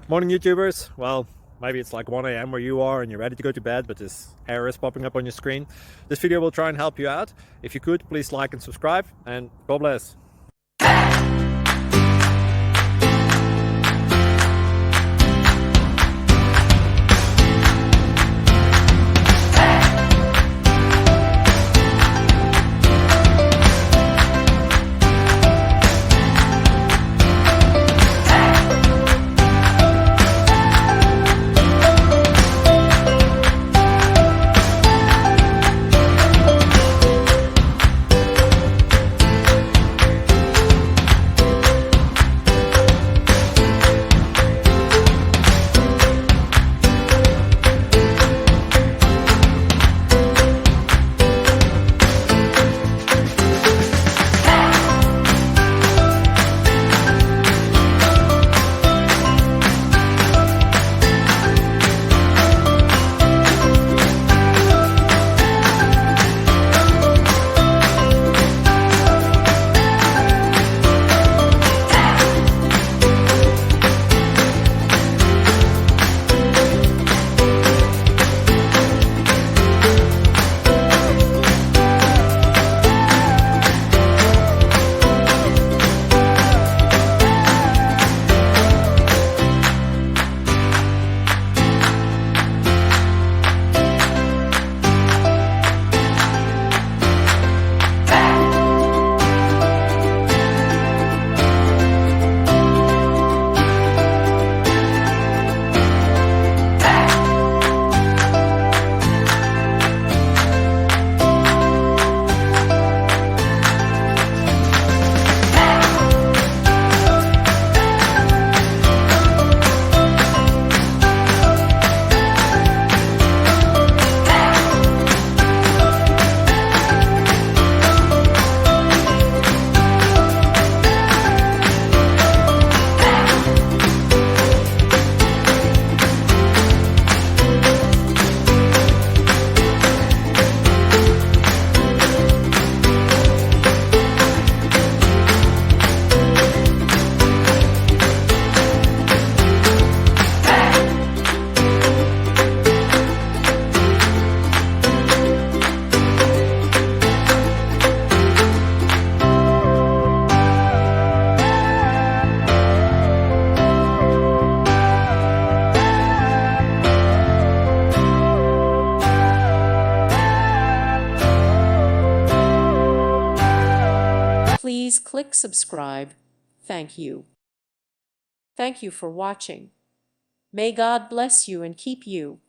Morning YouTubers. Well, maybe it's like 1 a.m. where you are and you're ready to go to bed, but this error is popping up on your screen. This video will try and help you out. If you could, please like and subscribe, and God bless. Please click subscribe. Thank you. Thank you for watching. May God bless you and keep you.